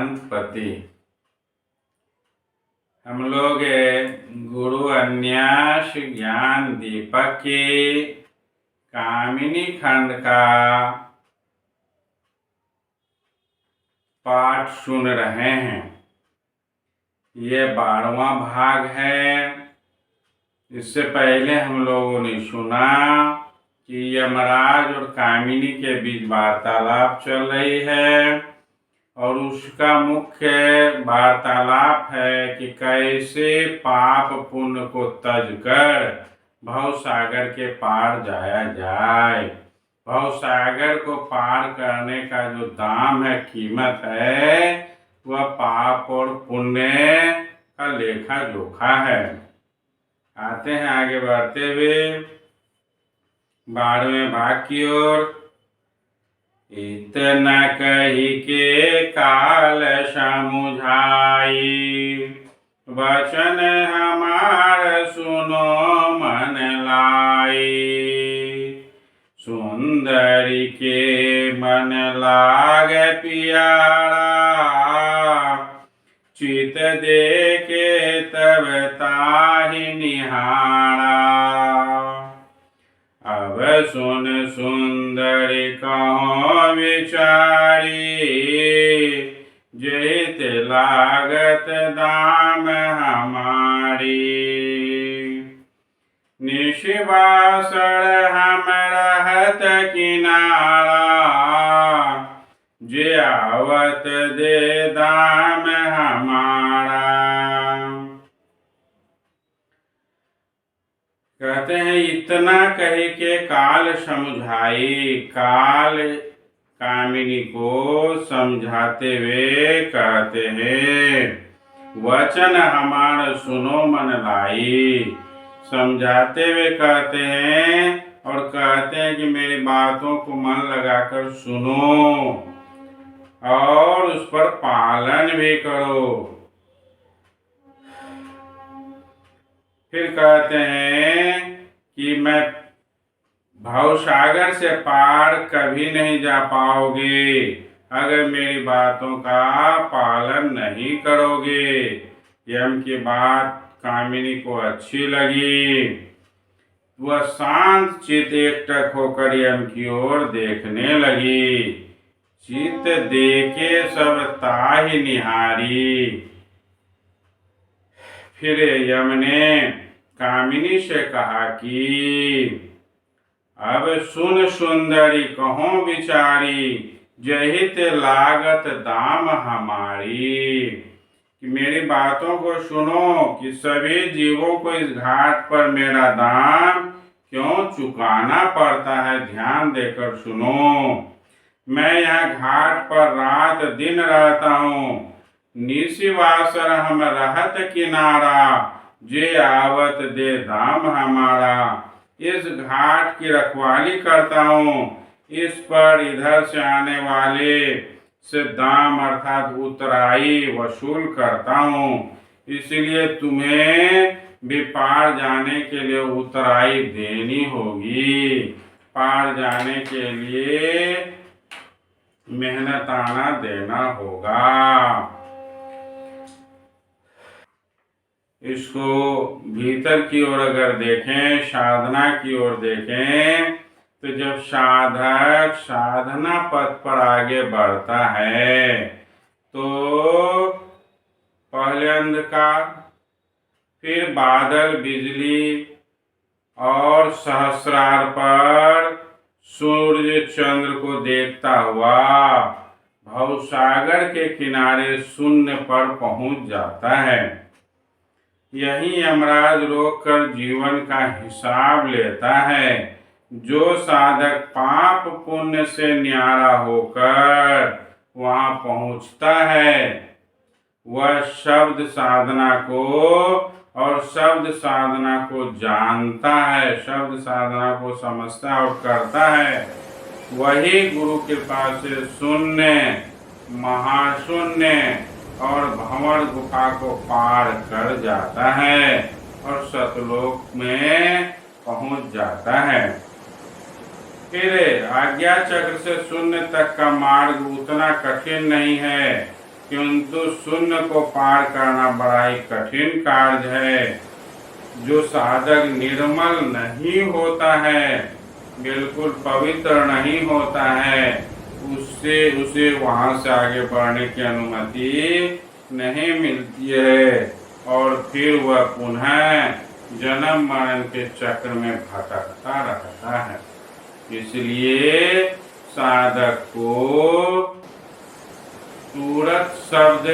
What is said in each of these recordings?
गणपति। हम लोग गुरु अन्यास ज्ञान दीपक के कामिनी खंड का पाठ सुन रहे हैं। ये 12वां भाग है। इससे पहले हम लोगों ने सुना कि यमराज और कामिनी के बीच वार्तालाप चल रही है और उसका मुख्य वार्तालाप है कि कैसे पाप पुण्य को तज कर भव सागर के पार जाया जाए। भव सागर को पार करने का जो दाम है, कीमत है, वह पाप और पुण्य का लेखा जोखा है। आते हैं आगे बढ़ते हुए 12वें भाग की ओर। इतना कही के काल समुझाई, वचन हमार सुनो मन लाई। सुंदरी के मन लाग प्यारा, चित देखे तब ताहि निहारा। अब सुन सुंदरी कहो विचारी, जेत लागत दाम हमारी। निशिवासर हम रहत किनारा, जे आवत दे दाम हमारा। कहते हैं इतना कहे के काल समझाई। काल कामिनी को समझाते हुए कहते हैं, वचन हमार सुनो मन लाई। समझाते हुए कहते हैं और कहते हैं कि मेरी बातों को मन लगाकर सुनो और उस पर पालन भी करो। फिर कहते हैं कि मैं भवसागर से पार कभी नहीं जा पाओगे अगर मेरी बातों का पालन नहीं करोगे। यम की बात कामिनी को अच्छी लगी। वह शांत चित एकटक होकर यम की ओर देखने लगी। चित देखे सब ताहि निहारी। फिर यम ने कामिनी से कहा कि अब सुन सुंदरी कहो विचारी, जहित लागत दाम हमारी। कि मेरी बातों को सुनो कि सभी जीवों को इस घाट पर मेरा दाम क्यों चुकाना पड़ता है। ध्यान देकर सुनो। मैं यहाँ घाट पर रात दिन रहता हूँ। निशिवासर हम रहत किनारा, जे आवत दे दाम हमारा। इस घाट की रखवाली करता हूँ। इस पर इधर से आने वाले से दाम अर्थात उतराई वसूल करता हूँ। इसलिए तुम्हें भी पार जाने के लिए उतराई देनी होगी। पार जाने के लिए मेहनताना देना होगा। इसको भीतर की ओर अगर देखें, साधना की ओर देखें, तो जब साधक साधना पथ पर आगे बढ़ता है तो पहले अंधकार, फिर बादल, बिजली और सहस्रार पर सूर्य चंद्र को देखता हुआ भवसागर के किनारे शून्य पर पहुंच जाता है। यही यमराज रोककर जीवन का हिसाब लेता है। जो साधक पाप पुण्य से न्यारा होकर वहां पहुंचता है, वह शब्द साधना को और शब्द साधना को जानता है, शब्द साधना को समझता और करता है। वही गुरु कृपा से शून्य, महाशून्य और भंवर गुफा को पार कर जाता है और सतलोक में पहुंच जाता है। फिर आज्ञा चक्र से शून्य तक का मार्ग उतना कठिन नहीं है। किंतु शून्य को पार करना बड़ा ही कठिन कार्य है। जो साधक निर्मल नहीं होता है, बिल्कुल पवित्र नहीं होता है, उसे वहां से आगे बढ़ने की अनुमति नहीं मिलती है और फिर वह पुनः जन्म मरण के चक्र में भटकता रहता है। इसलिए साधक को सूरत शब्द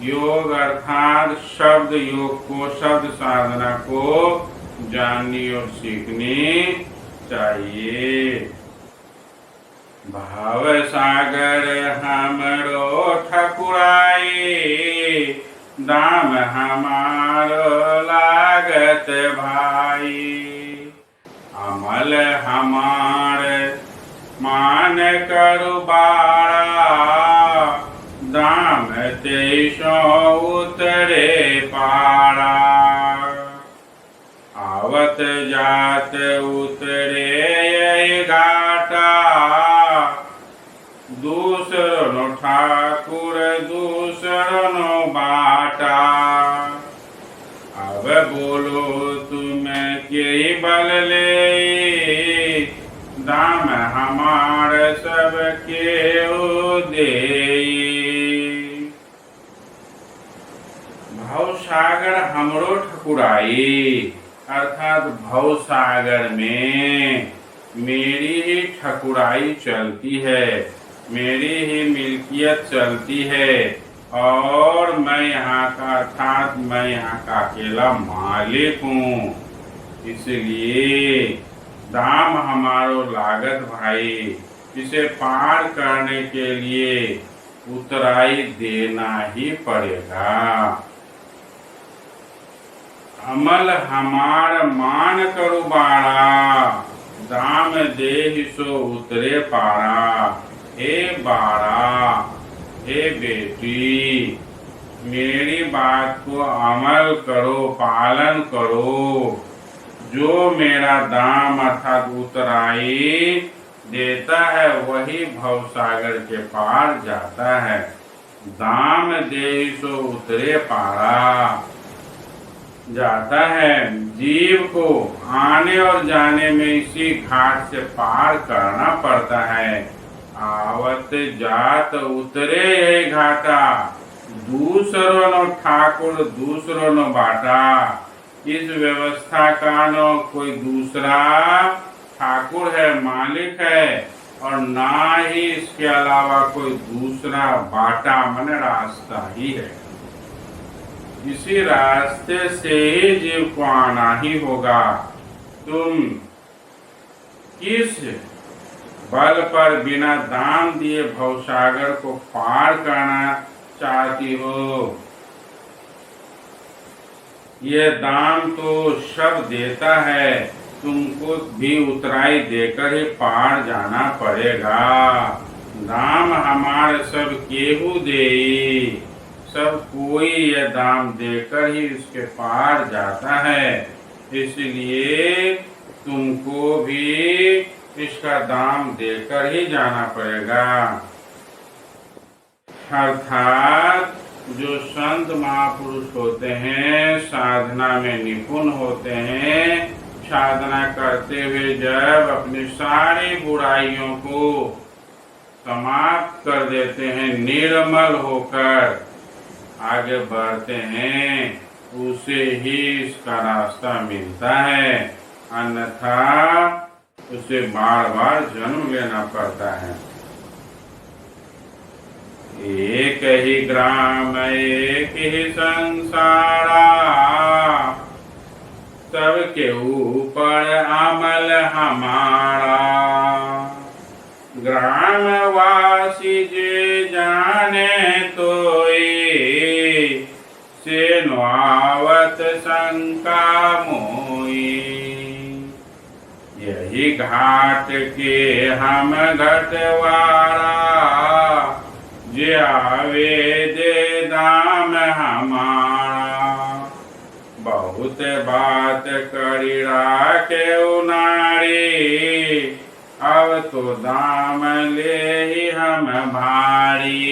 योग अर्थात शब्द योग को, शब्द साधना को जाननी और सीखनी चाहिए। भाव सागर हमरो ठकुराई, दाम हमारो लागत भाई। अमल हमार मान करु बाड़ा, दाम तेईसो उतरे पारा। आवत जात उतरे घाटा, दूसरो ठाकुर दूसरो बाटा। अब बोलो तुम के बल ले, दाम हमार सब के दे। भव सागर हमरो ठकुराई, अर्थात भव सागर में मेरी ही ठकुराई चलती है, मेरी ही मिल्कियत चलती है और मैं यहाँ का, अर्थात मैं यहाँ का अकेला मालिक हूँ। इसलिए दाम हमारो लागत भाई, इसे पार करने के लिए उतराई देना ही पड़ेगा। अमल हमार मान करु बाड़ा, दाम देहि सो उतरे पारा। हे बाड़ा, हे बेटी, मेरी बात को अमल करो, पालन करो। जो मेरा दाम अर्थात उतराई देता है वही भवसागर के पार जाता है। दाम देहि सो उतरे पारा जाता है। जीव को आने और जाने में इसी घाट से पार करना पड़ता है। आवत जात उतरे ये घाटा, दूसरों नो ठाकुर दूसरों नो बाटा। इस व्यवस्था का नो कोई दूसरा ठाकुर है, मालिक है, और ना ही इसके अलावा कोई दूसरा बाटा माने रास्ता ही है। इसी रास्ते से ही जीव को आना ही होगा। तुम किस बल पर बिना दाम दिए भवसागर को पार करना चाहती हो? ये दाम तो सब देता है, तुमको भी उतराई देकर ही पार जाना पड़ेगा। दाम हमारे सब केहू दे, सब कोई यह दाम देकर ही इसके पार जाता है। इसलिए तुमको भी इसका दाम देकर ही जाना पड़ेगा। अर्थात जो संत महापुरुष होते हैं, साधना में निपुण होते हैं, साधना करते हुए जब अपनी सारी बुराइयों को समाप्त कर देते हैं, निर्मल होकर आगे बढ़ते हैं, उसे ही इसका रास्ता मिलता है। अन्यथा उसे बार बार जन्म लेना पड़ता है। एक ही ग्राम एक ही संसारा, सबके ऊपर अमल हमारा। ग्रामवासी जे जाने तोई, से नुआवत शंका मोई। यही घाट के हम घटवारा, जे आवे दे दाम हमारा। बहुत बात करी राखे नारी, अब तो दाम ले ही हम भारी।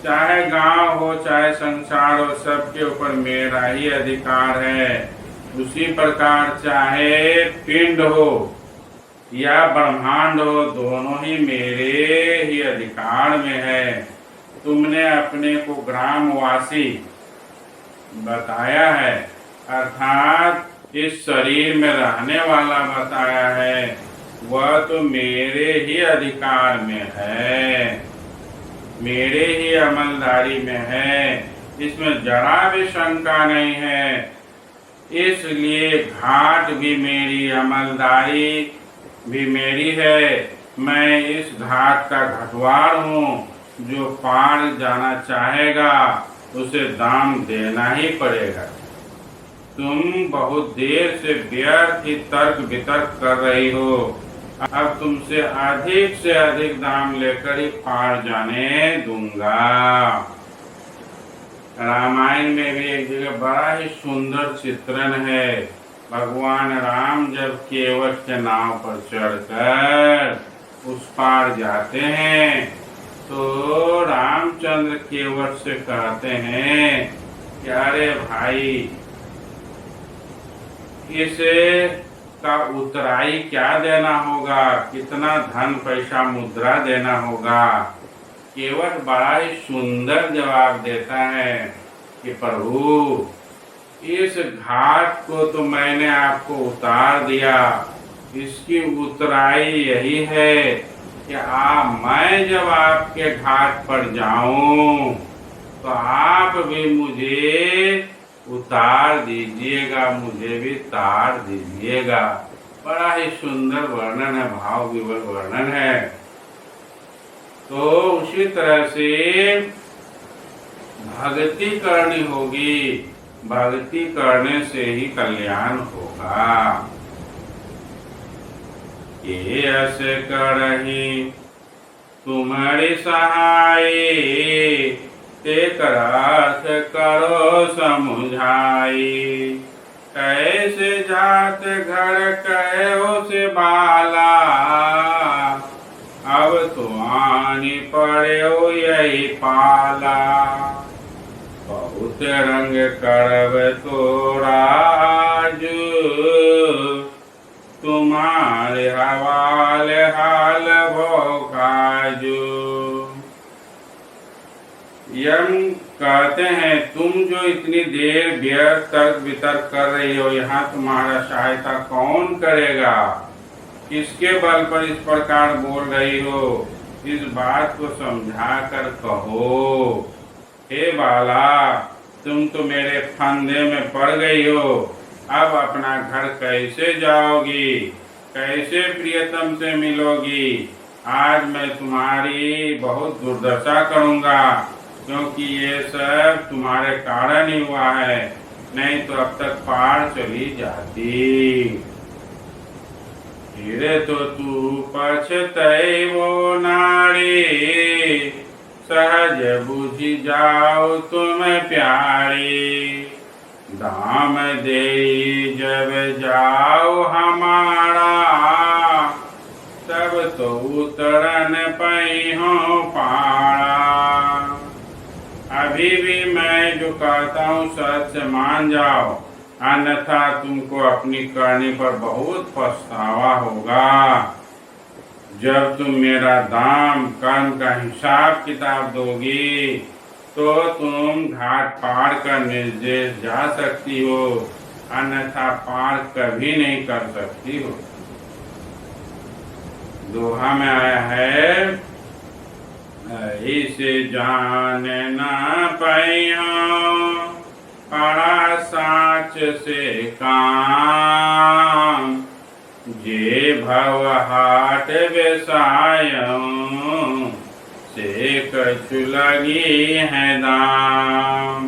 चाहे गांव हो चाहे संसार हो, सबके ऊपर मेरा ही अधिकार है। उसी प्रकार चाहे पिंड हो या ब्रह्मांड हो, दोनों ही मेरे ही अधिकार में है। तुमने अपने को ग्रामवासी बताया है, अर्थात इस शरीर में रहने वाला बताया है, वह तो मेरे ही अधिकार में है, मेरे ही अमलदारी में है, इसमें जरा भी शंका नहीं है। इसलिए घाट भी मेरी, अमलदारी भी मेरी है। मैं इस घाट का घटवार हूँ। जो पार जाना चाहेगा उसे दाम देना ही पड़ेगा। तुम बहुत देर से व्यर्थ ही तर्क वितर्क कर रही हो। अब तुमसे से अधिक दाम लेकर ही पार जाने दूंगा। रामायण में भी एक जगह बड़ा ही सुंदर चित्रण है। भगवान राम जब केवट के नाव पर चढ़कर उस पार जाते हैं तो रामचंद्र केवट से कहते हैं कि अरे भाई, इसे का उतराई क्या देना होगा, कितना धन पैसा मुद्रा देना होगा। केवट बड़ा ही सुंदर जवाब देता है कि प्रभु, इस घाट को तो मैंने आपको उतार दिया, इसकी उतराई यही है कि मैं जब आपके घाट पर जाऊं तो आप भी मुझे उतार दीजिएगा, मुझे भी तार दीजिएगा। बड़ा ही सुंदर वर्णन है, भाव विवल वर्णन है। तो उसी तरह से भक्ति करनी होगी, भक्ति करने से ही कल्याण होगा। ये ऐसे करही तुम्हारी सहाय, ते करार्थ करो समुझाई। कैसे जात घर कहो से बाला, अब तो आनी पड़े हो यही पाला। बहुत रंग करब तोरा आजू, तुम्हारे हवाले हाल भोकाजू। यम कहते हैं, तुम जो इतनी देर व्यर्थ तर्क वितर्क कर रही हो, यहाँ तुम्हारा सहायता कौन करेगा? किसके बल पर इस प्रकार बोल रही हो? इस बात को समझा कर कहो। हे बाला, तुम तो मेरे फंदे में पड़ गई हो। अब अपना घर कैसे जाओगी, कैसे प्रियतम से मिलोगी? आज मैं तुम्हारी बहुत दुर्दशा करूँगा, क्योंकि ये सब तुम्हारे कारण ही हुआ है, नहीं तो अब तक पार चली जाती। फिर तो तू पछतैबो नारी, सहज बुझी जाओ तुम प्यारी। दाम दे जब जाओ हमारा, तब तो उतरन पई हो पारा। अभी भी मैं जो कहता हूँ सच मान जाओ, अन्यथा तुमको अपनी करनी पर बहुत पछतावा होगा। जब तुम मेरा दाम कर्म का हिसाब किताब दोगी तो तुम घाट पार कर निर्देश जा सकती हो, अन्यथा पार कभी नहीं कर सकती हो। दोहा में आया है, इसे जान ना पाइयो पड़ा साच से काम। जे भव हाट बेसायों से कछु लगी है दाम।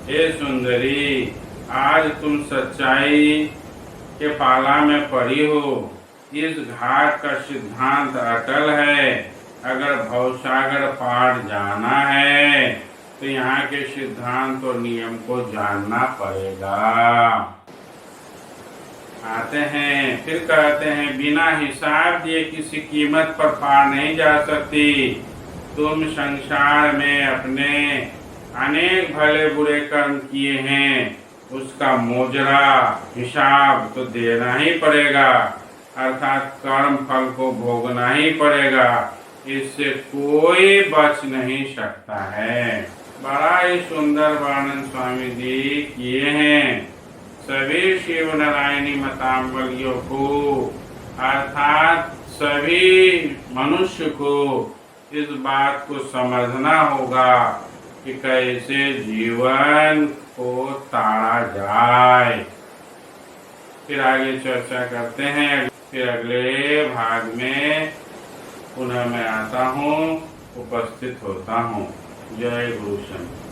हे सुंदरी, आज तुम सच्चाई के पाला में पड़ी हो। इस घाट का सिद्धांत अटल है। अगर भवसागर पार जाना है तो यहाँ के सिद्धांत और नियम को जानना पड़ेगा। आते हैं फिर कहते हैं, बिना हिसाब दिए किसी कीमत पर पार नहीं जा सकती। तुम संसार में अपने अनेक भले बुरे कर्म किए हैं, उसका मोजरा हिसाब तो देना ही पड़ेगा, अर्थात कर्म फल को भोगना ही पड़ेगा। इससे कोई बच नहीं सकता है। बड़ा ही सुंदर वर्णन स्वामी जी किए हैं सभी शिव नारायणी मतांबलियों को, अर्थात सभी मनुष्य को इस बात को समझना होगा कि कैसे जीवन को ताड़ा जाए। फिर आगे चर्चा करते हैं। फिर अगले भाग में पुनः मैं आता हूँ, उपस्थित होता हूँ। जय गुरु शंकर।